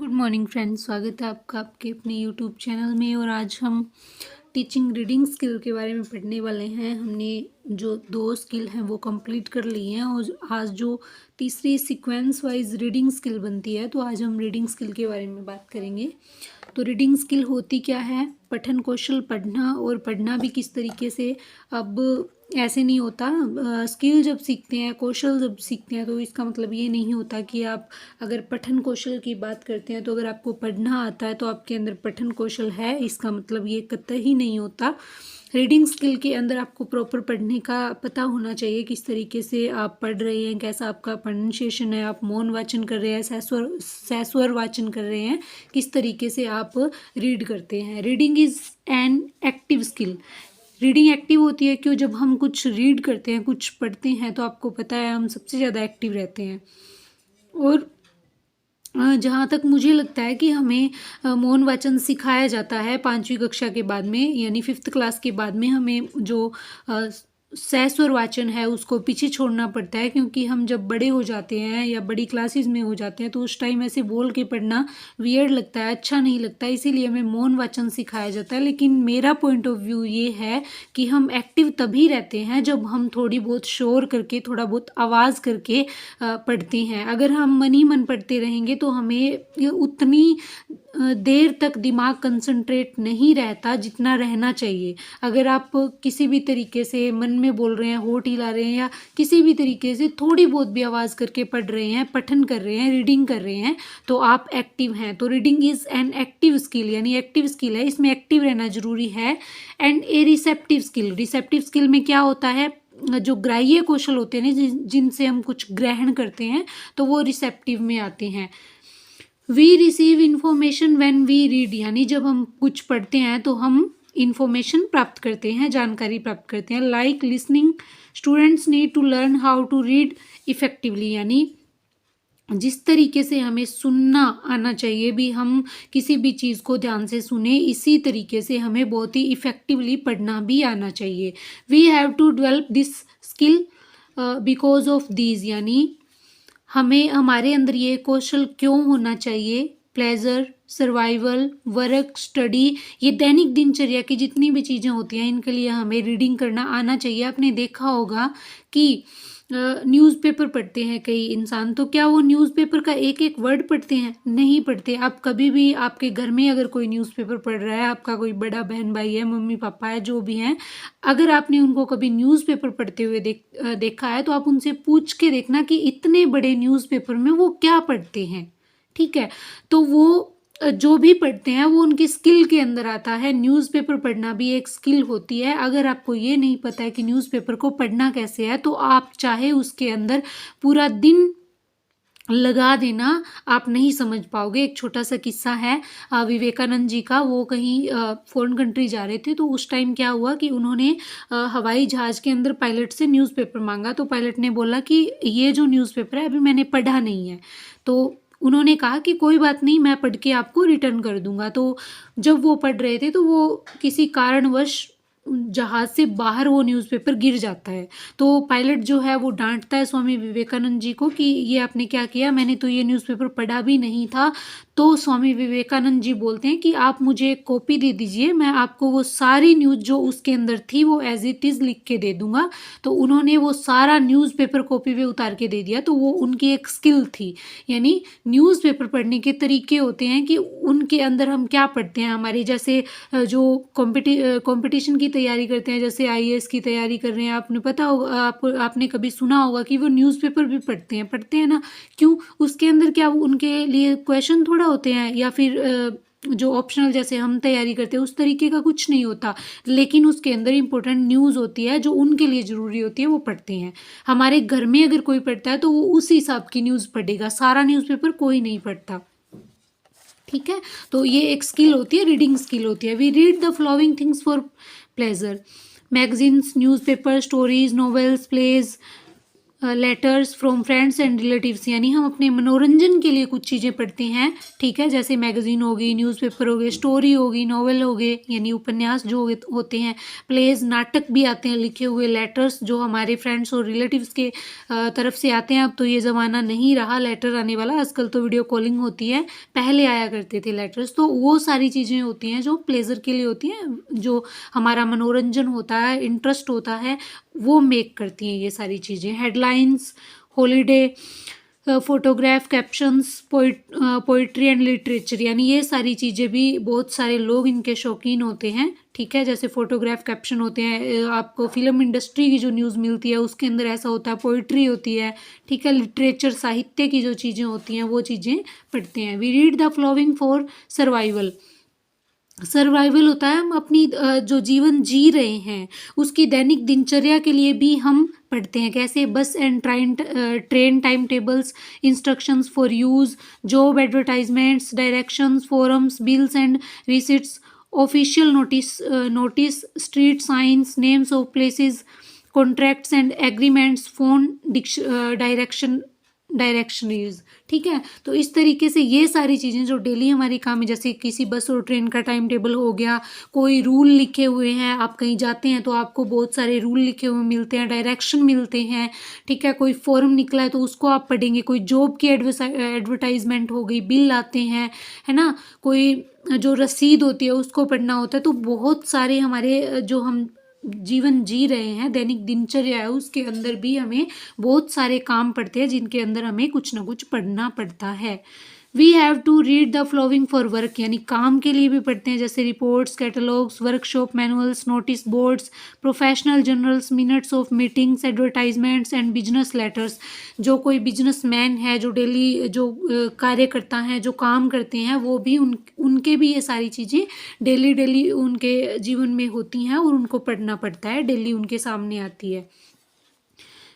Good morning friends, स्वागत है आपका आपके अपने यूट्यूब चैनल में। और आज हम टीचिंग रीडिंग स्किल के बारे में पढ़ने वाले हैं। हमने जो 2 स्किल हैं वो कंप्लीट कर ली हैं और आज जो तीसरी सीक्वेंस वाइज रीडिंग स्किल बनती है, तो आज हम रीडिंग स्किल के बारे में बात करेंगे। तो रीडिंग स्किल होती क्या है? पठन कौशल, पढ़ना और पढ़ना भी किस तरीके से। अब ऐसे नहीं होता, स्किल जब सीखते हैं, कौशल जब सीखते हैं, तो इसका मतलब ये नहीं होता कि आप अगर पठन कौशल की बात करते हैं तो अगर आपको पढ़ना आता है तो आपके अंदर पठन कौशल है, इसका मतलब ये कतई नहीं होता। रीडिंग स्किल के अंदर आपको प्रॉपर पढ़ने का पता होना चाहिए, किस तरीके से आप पढ़ रहे हैं, कैसा आपका प्रोनाउंसिएशन है, आप मौन वाचन कर रहे हैं, सहस्वर वाचन कर रहे हैं, किस तरीके से आप रीड करते हैं। Reading is an active skill. Reading active होती है क्यों? जब हम कुछ रीड करते हैं, कुछ पढ़ते हैं, तो आपको पता है हम सबसे ज़्यादा एक्टिव रहते हैं। और जहाँ तक मुझे लगता है कि हमें मौन वाचन सिखाया जाता है 5वीं कक्षा के बाद में, यानी 5th क्लास के बाद में हमें जो सहस्वर वाचन है उसको पीछे छोड़ना पड़ता है, क्योंकि हम जब बड़े हो जाते हैं या बड़ी क्लासेस में हो जाते हैं तो उस टाइम ऐसे बोल के पढ़ना वियर्ड लगता है, अच्छा नहीं लगता, इसीलिए हमें मौन वाचन सिखाया जाता है। लेकिन मेरा पॉइंट ऑफ व्यू ये है कि हम एक्टिव तभी रहते हैं जब हम थोड़ी बहुत शोर करके, थोड़ा बहुत आवाज़ करके पढ़ते हैं। अगर हम मन ही मन पढ़ते रहेंगे तो हमें उतनी देर तक दिमाग कंसंट्रेट नहीं रहता जितना रहना चाहिए। अगर आप किसी भी तरीके से मन में बोल रहे हैं, होठ हिला रहे हैं, या किसी भी तरीके से थोड़ी बहुत भी आवाज़ करके पढ़ रहे हैं, पठन कर रहे हैं, रीडिंग कर रहे हैं, तो आप एक्टिव हैं। तो reading is an active skill, यानी एक्टिव स्किल है, इसमें एक्टिव रहना जरूरी है। And A receptive skill, receptive skill में क्या होता है? जो ग्राह्य कौशल होते हैं ना, जिनसे हम कुछ ग्रहण करते हैं, तो वो रिसेप्टिव में आते हैं। We receive information when we read, यानी जब हम कुछ पढ़ते हैं तो हम इंफॉर्मेशन प्राप्त करते हैं, जानकारी प्राप्त करते हैं। Like listening, students need to learn how to read effectively, यानी जिस तरीके से हमें सुनना आना चाहिए, भी हम किसी भी चीज़ को ध्यान से सुने, इसी तरीके से हमें बहुत ही इफ़ेक्टिवली पढ़ना भी आना चाहिए। We have to develop this skill because of these, यानी हमें हमारे अंदर ये कौशल क्यों होना चाहिए? प्लेजर, सर्वाइवल, वर्क, स्टडी, ये दैनिक दिनचर्या की जितनी भी चीज़ें होती हैं, इनके लिए हमें रीडिंग करना आना चाहिए। आपने देखा होगा कि न्यूज़पेपर पढ़ते हैं कई इंसान, तो क्या वो न्यूज़पेपर का एक एक वर्ड पढ़ते हैं? नहीं पढ़ते। आप कभी भी आपके घर में अगर कोई न्यूज़पेपर पढ़ रहा है, आपका कोई बड़ा बहन भाई है, मम्मी पापा है, जो भी हैं, अगर आपने उनको कभी न्यूज़पेपर पढ़ते हुए देखा है, तो आप उनसे पूछ के देखना कि इतने बड़े न्यूज़पेपर में वो क्या पढ़ते हैं। ठीक है, तो वो जो भी पढ़ते हैं वो उनकी स्किल के अंदर आता है। न्यूज़पेपर पढ़ना भी एक स्किल होती है। अगर आपको ये नहीं पता है कि न्यूज़पेपर को पढ़ना कैसे है, तो आप चाहे उसके अंदर पूरा दिन लगा देना, आप नहीं समझ पाओगे। एक छोटा सा किस्सा है विवेकानंद जी का। वो कहीं फॉरेन कंट्री जा रहे थे, तो उस टाइम क्या हुआ कि उन्होंने हवाई जहाज़ के अंदर पायलट से न्यूज़पेपर मांगा। तो पायलट ने बोला कि ये जो न्यूज़पेपर है अभी मैंने पढ़ा नहीं है। तो उन्होंने कहा कि कोई बात नहीं, मैं पढ़ के आपको रिटर्न कर दूंगा। तो जब वो पढ़ रहे थे तो वो किसी कारणवश जहाज से बाहर वो न्यूज़पेपर गिर जाता है। तो पायलट जो है वो डांटता है स्वामी विवेकानंद जी को कि ये आपने क्या किया, मैंने तो ये न्यूज़पेपर पढ़ा भी नहीं था। तो स्वामी विवेकानंद जी बोलते हैं कि आप मुझे एक कॉपी दे दीजिए, मैं आपको वो सारी न्यूज़ जो उसके अंदर थी वो एज इट इज़ लिख के दे दूंगा। तो उन्होंने वो सारा न्यूज़पेपर कॉपी पे उतार के दे दिया। तो वो उनकी एक स्किल थी। यानी न्यूज़पेपर पढ़ने के तरीके होते हैं कि उनके अंदर हम क्या पढ़ते हैं। हमारे जैसे जो कंपटीशन की तैयारी करते हैं, जैसे आईएएस की तैयारी कर रहे हैं, आपने पता होगा, आपने कभी सुना होगा कि वो न्यूज़पेपर भी पढ़ते हैं ना। क्यों? उसके अंदर क्या उनके लिए क्वेश्चन थोड़ा होते हैं, या फिर जो ऑप्शनल जैसे हम तैयारी करते हैं उस तरीके का कुछ नहीं होता, लेकिन उसके अंदर इंपॉर्टेंट न्यूज़ होती है जो उनके लिए ज़रूरी होती है, वो पढ़ते हैं। हमारे घर में अगर कोई पढ़ता है तो वो उस हिसाब की न्यूज़ पढ़ेगा, सारा न्यूज़पेपर कोई नहीं पढ़ता। ठीक है, तो ये एक स्किल होती है, रीडिंग स्किल होती है। We read the following things for pleasure: magazines, newspaper, stories, novels, plays, letters from friends and relatives, यानी हम अपने मनोरंजन के लिए कुछ चीज़ें पढ़ते हैं, ठीक है, जैसे मैगजीन होगी, न्यूज़पेपर हो गए, स्टोरी होगी, नॉवेल हो गए यानी उपन्यास जो होते हैं, प्लेज नाटक भी आते हैं लिखे हुए, लेटर्स जो हमारे फ्रेंड्स और रिलेटिव्स के तरफ से आते हैं। अब तो ये ज़माना नहीं रहा लेटर आने वाला, आजकल तो वीडियो कॉलिंग होती है, पहले आया करते थे लेटर्स। तो वो सारी चीज़ें होती हैं जो प्लेजर के लिए होती हैं, जो हमारा मनोरंजन होता है, इंटरेस्ट होता है, वो मेक करती हैं ये सारी चीज़ें। Headlines, holiday, photograph, captions, poetry and literature, यानी ये सारी चीज़ें भी बहुत सारे लोग इनके शौकीन होते हैं, ठीक है। जैसे फोटोग्राफ, कैप्शन होते हैं, आपको फिल्म इंडस्ट्री की जो न्यूज़ मिलती है उसके अंदर ऐसा होता है, पोइट्री होती है, ठीक है, लिटरेचर साहित्य की जो चीज़ें होती हैं वो चीज़ें पढ़ते हैं। We read the following for survival, survival होता है हम अपनी जो जीवन जी रहे हैं उसकी दैनिक दिनचर्या के लिए भी हम पढ़ते हैं। कैसे? Bus and train time tables, instructions for use, job advertisements, directions, forums, bills and receipts, official notice, street signs, names of places, contracts and agreements, phone directories, ठीक है। तो इस तरीके से ये सारी चीज़ें जो डेली हमारी काम है, जैसे किसी बस और ट्रेन का टाइम टेबल हो गया, कोई रूल लिखे हुए हैं, आप कहीं जाते हैं तो आपको बहुत सारे रूल लिखे हुए मिलते हैं, डायरेक्शन मिलते हैं, ठीक है, कोई फॉर्म निकला है तो उसको आप पढ़ेंगे, कोई जॉब की एडवर्टाइजमेंट हो गई, बिल आते हैं, है ना, कोई जो रसीद होती है उसको पढ़ना होता है। तो बहुत सारे हमारे जो हम जीवन जी रहे हैं, दैनिक दिनचर्या है, उसके अंदर भी हमें बहुत सारे काम पड़ते हैं जिनके अंदर हमें कुछ ना कुछ पढ़ना पड़ता है। We have to read the following for work, यानी काम के लिए भी पढ़ते हैं, जैसे reports, catalogues, workshop manuals, notice boards, professional journals, minutes of meetings, advertisements and business letters. जो कोई बिजनेसमैन है, जो डेली जो कार्य करता है, जो काम करते हैं, वो भी उनके भी ये सारी चीज़ें डेली उनके जीवन में होती हैं और उनको पढ़ना पड़ता है, डेली उनके सामने आती है।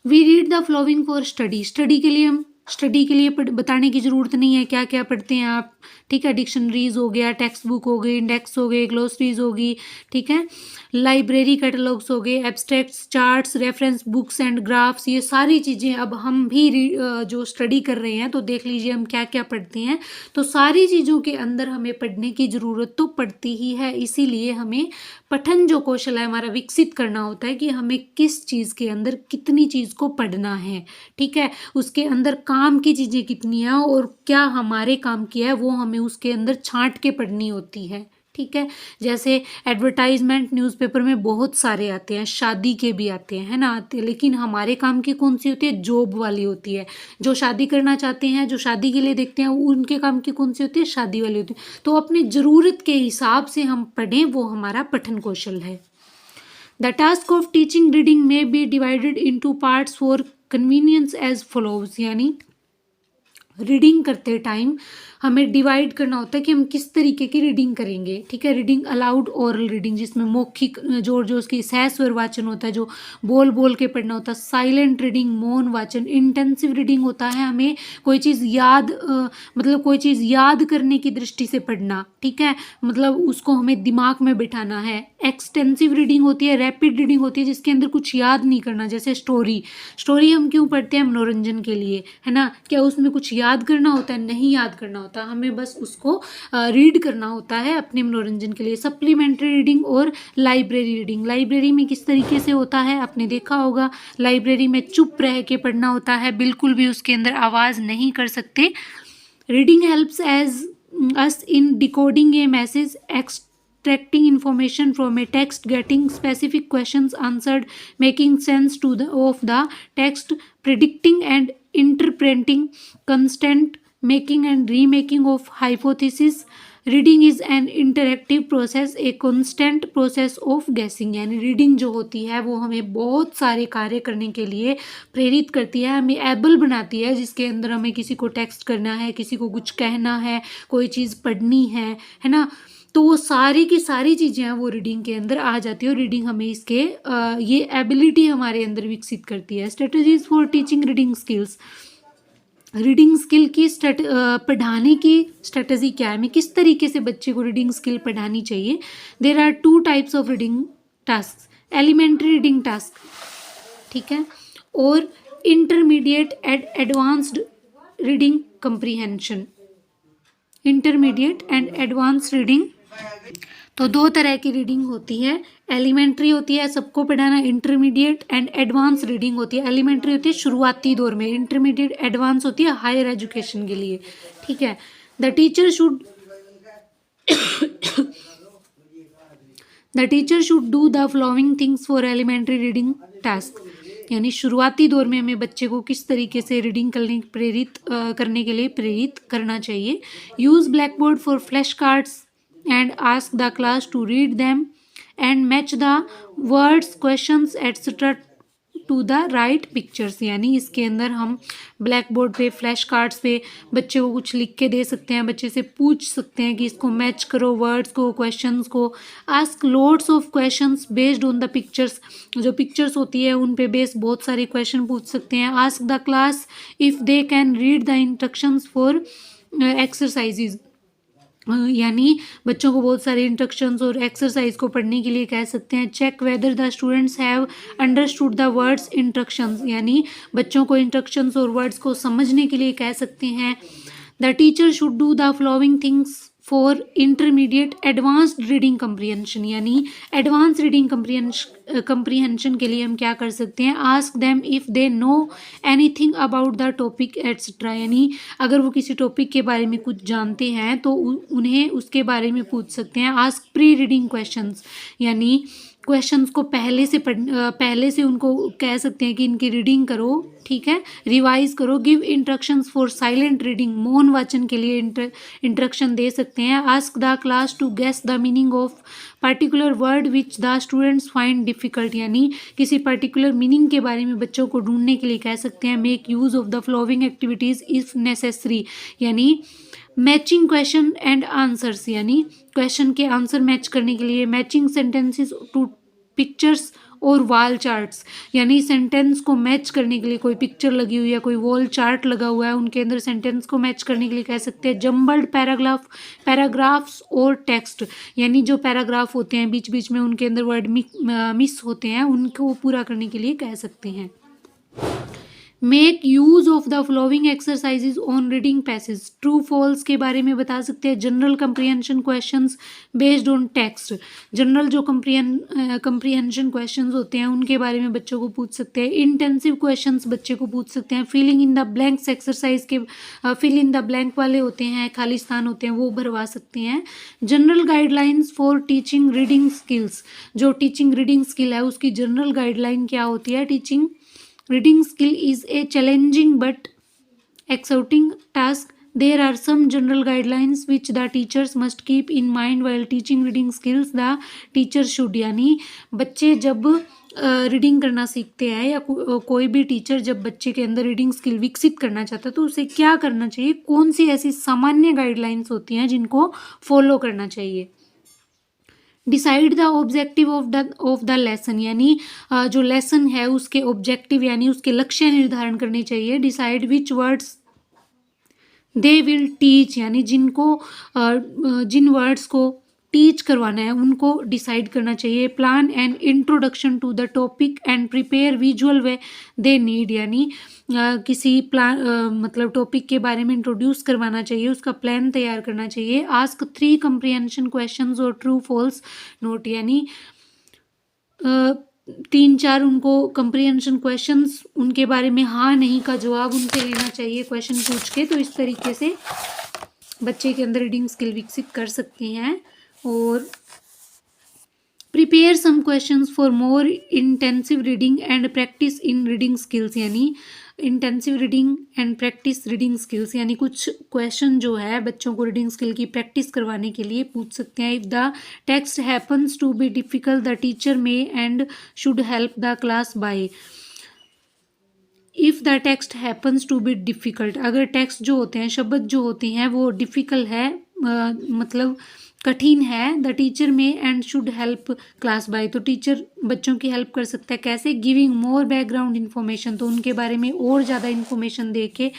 We read the following for study, study के लिए बताने की ज़रूरत नहीं है क्या क्या पढ़ते हैं आप, ठीक है। डिक्शनरीज हो गया, टेक्स्ट बुक हो गई, इंडेक्स हो गए, ग्लोसरीज होगी, ठीक है, लाइब्रेरी कैटलॉग्स हो गए, abstracts, charts, reference books and graphs, ये सारी चीज़ें अब हम भी जो स्टडी कर रहे हैं तो देख लीजिए हम क्या क्या पढ़ते हैं। तो सारी चीज़ों के अंदर हमें पढ़ने की ज़रूरत तो पड़ती ही है, इसीलिए हमें पठन जो कौशल है हमारा विकसित करना होता है कि हमें किस चीज़ के अंदर कितनी चीज़ को पढ़ना है, ठीक है, उसके अंदर काम की चीज़ें कितनी हैं और क्या हमारे काम की है वो हमें उसके अंदर छांट के पढ़नी होती है, ठीक है। जैसे एडवर्टाइजमेंट न्यूज़पेपर में बहुत सारे आते हैं, शादी के भी आते हैं, है ना, आते हैं, लेकिन हमारे काम की कौन सी होती है? जॉब वाली होती है। जो शादी करना चाहते हैं, जो शादी के लिए देखते हैं, उनके काम की कौन सी होती है? शादी वाली होती है। तो अपनी ज़रूरत के हिसाब से हम पढ़ें, वो हमारा पठन कौशल है। The task of teaching reading में be divided into parts for convenience as follows, यानी रीडिंग करते टाइम हमें डिवाइड करना होता है कि हम किस तरीके की रीडिंग करेंगे, ठीक है। रीडिंग अलाउड ओरल रीडिंग, जिसमें मौखिक जो उसकी सह स्वर वाचन होता है, जो बोल बोल के पढ़ना होता है। साइलेंट रीडिंग, मौन वाचन। इंटेंसिव रीडिंग होता है हमें कोई चीज़ याद मतलब कोई चीज़ याद करने की दृष्टि से पढ़ना, ठीक है, मतलब उसको हमें दिमाग में बिठाना है। एक्सटेंसिव रीडिंग होती है, रैपिड रीडिंग होती है, जिसके अंदर कुछ याद नहीं करना, जैसे स्टोरी हम क्यों पढ़ते हैं? मनोरंजन के लिए, है ना। क्या उसमें कुछ याद करना होता है? नहीं याद करना होता, हमें बस उसको रीड करना होता है अपने मनोरंजन के लिए। सप्लीमेंट्री रीडिंग और लाइब्रेरी रीडिंग, लाइब्रेरी में किस तरीके से होता है आपने देखा होगा, लाइब्रेरी में चुप रह के पढ़ना होता है, बिल्कुल भी उसके अंदर आवाज़ नहीं कर सकते। Reading helps as us in decoding a message, extracting information from a text, getting specific questions answered, making sense of the text, predicting and interpreting, constant making and remaking of hypothesis. Reading is an interactive process, a constant process of गेसिंग, यानी reading जो होती है वो हमें बहुत सारे कार्य करने के लिए प्रेरित करती है, हमें एबल बनाती है, जिसके अंदर हमें किसी को टेक्स्ट करना है, किसी को कुछ कहना है, कोई चीज़ पढ़नी है ना। तो वो सारी की सारी चीज़ें हैं वो रीडिंग के अंदर आ जाती है और रीडिंग हमें इसके ये एबिलिटी हमारे अंदर विकसित करती है। Strategies for teaching reading skills, reading skill की पढ़ाने की स्ट्रेटजी क्या है, हमें किस तरीके से बच्चे को रीडिंग स्किल पढ़ानी चाहिए। There are 2 types of reading task, elementary reading task, ठीक है, और intermediate and advanced reading comprehension. Intermediate and advance reading, तो दो तरह की रीडिंग होती है। एलिमेंट्री होती है सबको पढ़ाना, इंटरमीडिएट एंड एडवांस रीडिंग होती है। एलिमेंट्री होती है शुरुआती दौर में, इंटरमीडिएट एडवांस होती है हायर एजुकेशन के लिए, ठीक है। The teacher should do the following things for elementary reading task, यानी शुरुआती दौर में हमें बच्चे को किस तरीके से रीडिंग करने के लिए प्रेरित करना चाहिए। Use black board for flash cards and ask the class to read them and match the words, questions etc. to the right pictures। यानी इसके अंदर हम ब्लैक बोर्ड पे, फ्लैश कार्ड्स पे बच्चे को कुछ लिख के दे सकते हैं, बच्चे से पूछ सकते हैं कि इसको मैच करो वर्ड्स को, क्वेश्चंस को। Ask loads of questions based on the pictures, जो पिक्चर्स होती है उन पे बेस बहुत सारे क्वेश्चन पूछ सकते हैं। Ask the class if they can read the instructions for exercises, यानी बच्चों को बहुत सारे इंस्ट्रक्शंस और एक्सरसाइज को पढ़ने के लिए कह सकते हैं। Check whether the students have understood the words instructions, यानी बच्चों को इंस्ट्रक्शंस और वर्ड्स को समझने के लिए कह सकते हैं। The teacher should do the following things for intermediate advanced reading comprehension, यानी एडवांस रीडिंग कंप्रीहेंशन के लिए हम क्या कर सकते हैं। Ask them if they know anything about the topic etcetera, यानी अगर वो किसी टॉपिक के बारे में कुछ जानते हैं तो उन्हें उसके बारे में पूछ सकते हैं। आस्क प्री रीडिंग क्वेश्चंस, यानी क्वेश्चंस को पहले से उनको कह सकते हैं कि इनकी रीडिंग करो, ठीक है, रिवाइज करो। Give instructions for silent reading, मौन वाचन के लिए इंस्ट्रक्शन दे सकते हैं। Ask the class to guess the meaning of particular word which the students find difficult, यानी किसी पर्टिकुलर मीनिंग के बारे में बच्चों को ढूंढने के लिए कह सकते हैं। Make use of the following activities if necessary, यानी मैचिंग क्वेश्चन एंड आंसर्स, यानी क्वेश्चन के आंसर मैच करने के लिए। मैचिंग सेंटेंसेस टू पिक्चर्स और वॉल चार्ट्स, यानी सेंटेंस को मैच करने के लिए कोई पिक्चर लगी हुई है, कोई वॉल चार्ट लगा हुआ है, उनके अंदर सेंटेंस को मैच करने के लिए कह सकते हैं। जम्बल्ड पैराग्राफ्स और टेक्स्ट, यानी जो पैराग्राफ होते हैं बीच बीच में उनके अंदर वर्ड मिस होते हैं, उनको पूरा करने के लिए कह सकते हैं। Make use of the following exercises on reading passage, true false के बारे में बता सकते हैं। General comprehension questions based on text, general जो कंप्रीहेंशन क्वेश्चंस होते हैं उनके बारे में बच्चों को पूछ सकते हैं। इंटेंसिव क्वेश्चंस बच्चे को पूछ सकते हैं। Filling in the blanks exercise के फिल इन द ब्लैंक वाले होते हैं, खाली स्थान होते हैं, वो भरवा सकते हैं। General guidelines for teaching reading skills, जो टीचिंग रीडिंग स्किल है उसकी जनरल गाइडलाइन क्या होती है। Teaching reading skill is a challenging but exciting task. There are some general guidelines which the teachers must keep in mind while teaching reading skills. The teacher should, यानी बच्चे जब reading करना सीखते हैं या कोई भी टीचर जब बच्चे के अंदर रीडिंग स्किल विकसित करना चाहता है तो उसे क्या करना चाहिए, कौन सी ऐसी सामान्य गाइडलाइंस होती हैं जिनको फॉलो करना चाहिए। Decide the objective of the lesson, यानी जो लेसन है उसके ऑब्जेक्टिव यानी उसके लक्ष्य निर्धारण करने चाहिए। Decide which words they will teach, यानी जिन वर्ड्स को टीच करवाना है उनको डिसाइड करना चाहिए। Plan and introduction to the topic and prepare visual way they need, यानी किसी मतलब टॉपिक के बारे में इंट्रोड्यूस करवाना चाहिए, उसका प्लान तैयार करना चाहिए। आस्क 3 कंप्रीहेंशन क्वेश्चंस और ट्रू फॉल्स नोट, यानी 3-4 उनको कंप्रीहेंशन क्वेश्चंस उनके बारे में हाँ नहीं का जवाब उनसे लेना चाहिए क्वेश्चन पूछ के। तो इस तरीके से बच्चे के अंदर रीडिंग स्किल विकसित कर सकते हैं। और prepare some questions for more intensive reading and practice in reading skills, यानी intensive reading and practice reading skills, यानी कुछ क्वेश्चन जो है बच्चों को रीडिंग स्किल की प्रैक्टिस करवाने के लिए पूछ सकते हैं। If the text happens to be difficult the teacher may and should help the class by. If the text happens to be difficult, अगर टेक्स्ट जो होते हैं, शब्द जो होते हैं वो डिफ़िकल्ट है, मतलब कठिन है, the teacher may and should help class by, तो टीचर बच्चों की हेल्प कर सकता है। कैसे? गिविंग मोर बैकग्राउंड इन्फॉर्मेशन, तो उनके बारे में और ज़्यादा इन्फॉर्मेशन दे के।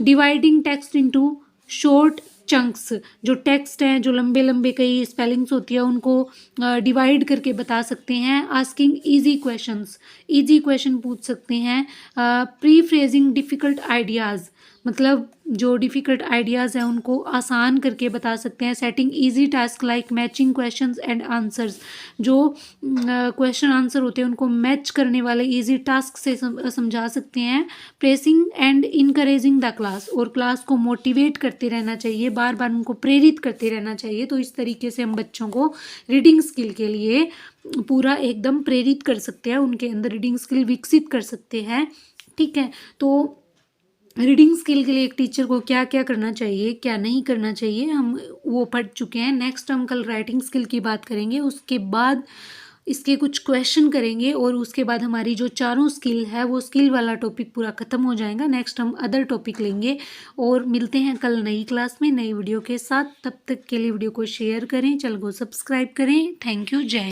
Dividing text into short chunks, जो टेक्स्ट हैं, जो लंबे लंबे कई स्पेलिंग्स होती है उनको डिवाइड करके बता सकते हैं। Asking easy questions, easy question पूछ सकते हैं। प्री फ्रेजिंग डिफ़िकल्ट आइडियाज़, मतलब जो डिफ़िकल्ट आइडियाज़ हैं उनको आसान करके बता सकते हैं। Setting easy task like matching questions and answers, जो क्वेश्चन आंसर होते हैं उनको मैच करने वाले इजी टास्क से समझा सकते हैं। Pressing and encouraging the class, और क्लास को मोटिवेट करते रहना चाहिए, बार बार उनको प्रेरित करते रहना चाहिए। तो इस तरीके से हम बच्चों को रीडिंग स्किल के लिए पूरा एकदम प्रेरित कर सकते हैं, उनके अंदर रीडिंग स्किल विकसित कर सकते हैं। ठीक है, तो रीडिंग स्किल के लिए एक टीचर को क्या क्या करना चाहिए, क्या नहीं करना चाहिए, हम वो पढ़ चुके हैं। नेक्स्ट हम कल राइटिंग स्किल की बात करेंगे, उसके बाद इसके कुछ क्वेश्चन करेंगे, और उसके बाद हमारी जो चारों स्किल है वो स्किल वाला टॉपिक पूरा ख़त्म हो जाएगा। नेक्स्ट हम अदर टॉपिक लेंगे, और मिलते हैं कल नई क्लास में नई वीडियो के साथ। तब तक के लिए वीडियो को शेयर करें, चैनल को सब्सक्राइब करें। थैंक यू, जय।